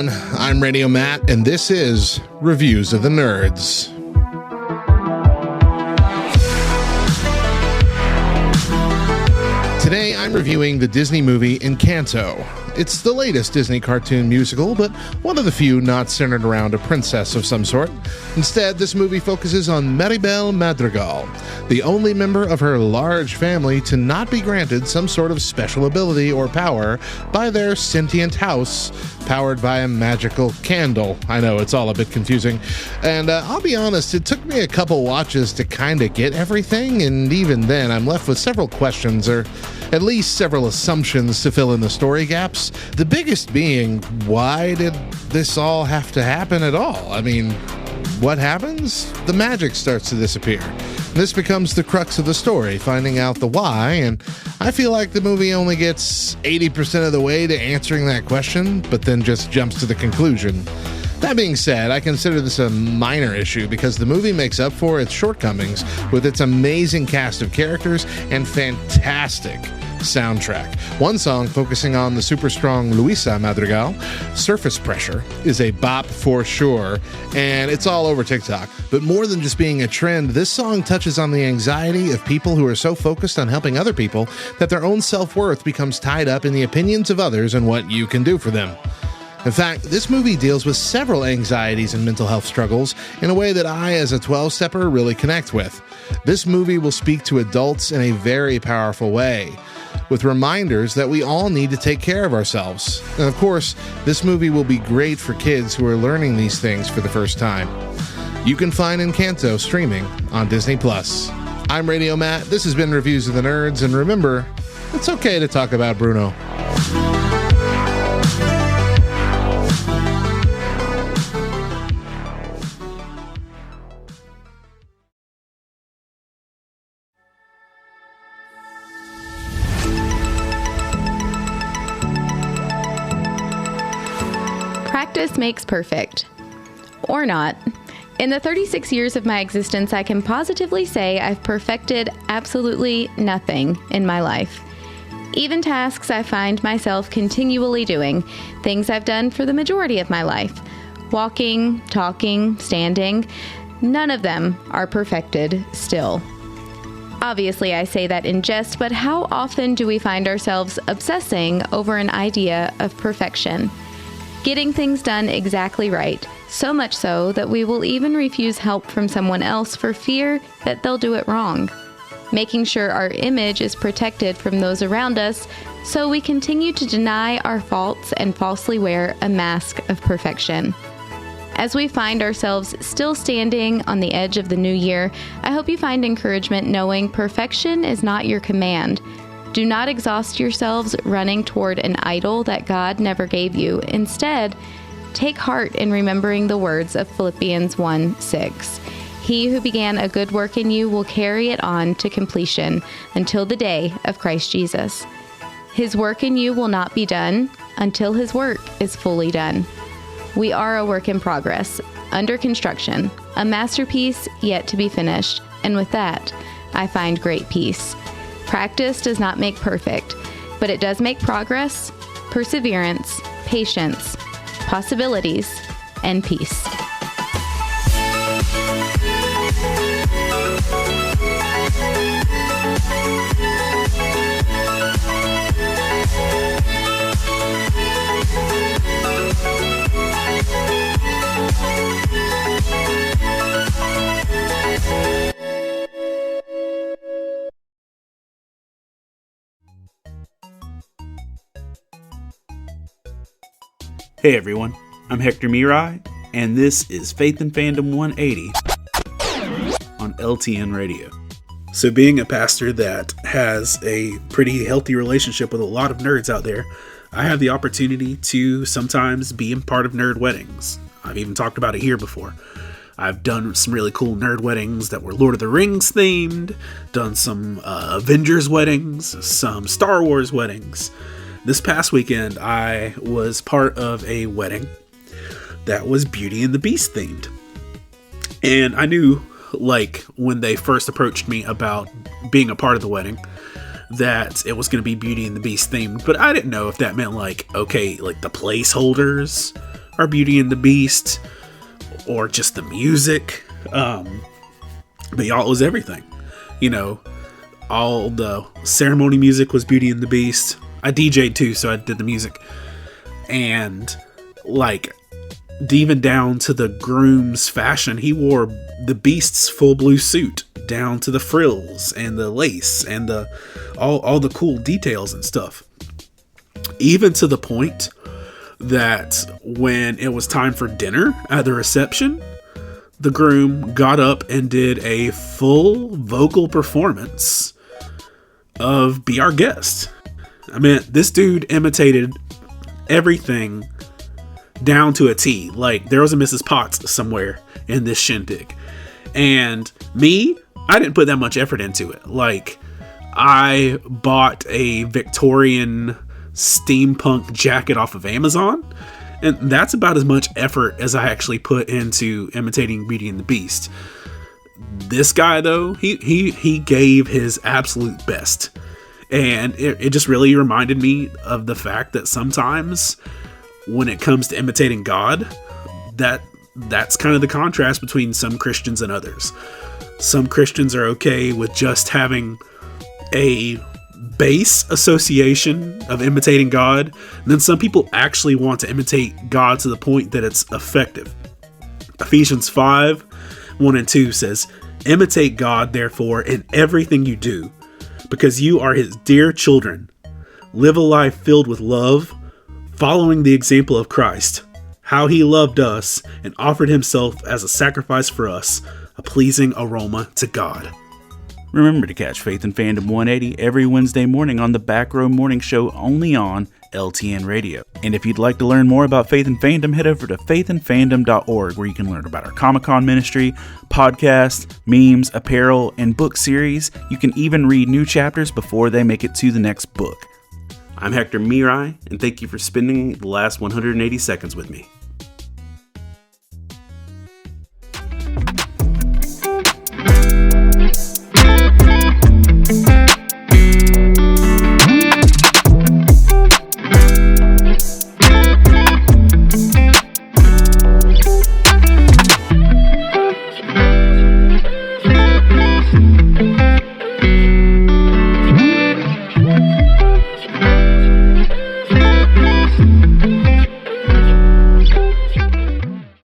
everyone. I'm Radio Matt, and this is Reviews of the Nerds. Today, I'm reviewing the Disney movie Encanto. It's the latest Disney cartoon musical, but one of the few not centered around a princess of some sort. Instead, this movie focuses on Maribel Madrigal, the only member of her large family to not be granted some sort of special ability or power by their sentient house, powered by a magical candle. I know, it's all a bit confusing. And I'll be honest, it took me a couple watches to kind of get everything, and even then, I'm left with several questions, or at least several assumptions to fill in the story gaps. The biggest being, why did this all have to happen at all? I mean, what happens? The magic starts to disappear. This becomes the crux of the story, finding out the why, and I feel like the movie only gets 80% of the way to answering that question, but then just jumps to the conclusion. That being said, I consider this a minor issue because the movie makes up for its shortcomings with its amazing cast of characters and fantastic soundtrack. One song focusing on the super strong Luisa Madrigal, Surface Pressure, is a bop for sure, and it's all over TikTok. But more than just being a trend, this song touches on the anxiety of people who are so focused on helping other people that their own self-worth becomes tied up in the opinions of others and what you can do for them. In fact, this movie deals with several anxieties and mental health struggles in a way that I, as a 12-stepper, really connect with. This movie will speak to adults in a very powerful way, with reminders that we all need to take care of ourselves. And of course, this movie will be great for kids who are learning these things for the first time. You can find Encanto streaming on Disney+. I'm Radio Matt, this has been Reviews of the Nerds, and remember, it's okay to talk about Bruno. Practice makes perfect. Or not. In the 36 years of my existence, I can positively say I've perfected absolutely nothing in my life. Even tasks I find myself continually doing, things I've done for the majority of my life. Walking, talking, standing, none of them are perfected still. Obviously, I say that in jest, but how often do we find ourselves obsessing over an idea of perfection? Getting things done exactly right, so much so that we will even refuse help from someone else for fear that they'll do it wrong. Making sure our image is protected from those around us, so we continue to deny our faults and falsely wear a mask of perfection. As we find ourselves still standing on the edge of the new year, I hope you find encouragement knowing perfection is not your command. Do not exhaust yourselves running toward an idol that God never gave you. Instead, take heart in remembering the words of Philippians 1:6. He who began a good work in you will carry it on to completion until the day of Christ Jesus. His work in you will not be done until his work is fully done. We are a work in progress, under construction, a masterpiece yet to be finished, and with that, I find great peace. Practice does not make perfect, but it does make progress, perseverance, patience, possibilities, and peace. Hey everyone, I'm Hector Miray, and this is Faith and Fandom 180 on LTN Radio. So being a pastor that has a pretty healthy relationship with a lot of nerds out there, I have the opportunity to sometimes be a part of nerd weddings. I've even talked about it here before. I've done some really cool nerd weddings that were Lord of the Rings themed, done some Avengers weddings, some Star Wars weddings. This past weekend, I was part of a wedding that was Beauty and the Beast themed. And I knew, like, when they first approached me about being a part of the wedding, that it was going to be Beauty and the Beast themed. But I didn't know if that meant, like, okay, like the placeholders or Beauty and the Beast, or just the music. But y'all, it was everything. All the ceremony music was Beauty and the Beast. I DJ'd too, so I did the music. And even down to the groom's fashion, he wore the Beast's full blue suit, down to the frills and the lace and all the cool details and stuff. Even to the point that when it was time for dinner at the reception, the groom got up and did a full vocal performance of Be Our Guest. I mean, this dude imitated everything down to a T. There was a Mrs. Potts somewhere in this shindig. And me, I didn't put that much effort into it. I bought a Victorian steampunk jacket off of Amazon, and that's about as much effort as I actually put into imitating Beauty and the Beast. This guy, though, he gave his absolute best. And it just really reminded me of the fact that sometimes when it comes to imitating God, that's kind of the contrast between some Christians and others. Some Christians are okay with just having a base association of imitating God, and then some people actually want to imitate God to the point that it's effective. Ephesians 5:1-2 says, "Imitate God, therefore, in everything you do, because you are his dear children. Live a life filled with love, following the example of Christ, how he loved us and offered himself as a sacrifice for us, a pleasing aroma to God." Remember to catch Faith and Fandom 180 every Wednesday morning on the Back Row Morning Show, only on LTN Radio. And if you'd like to learn more about Faith and Fandom, head over to faithandfandom.org, where you can learn about our Comic-Con ministry, podcasts, memes, apparel, and book series. You can even read new chapters before they make it to the next book. I'm Hector Miray, and thank you for spending the last 180 seconds with me.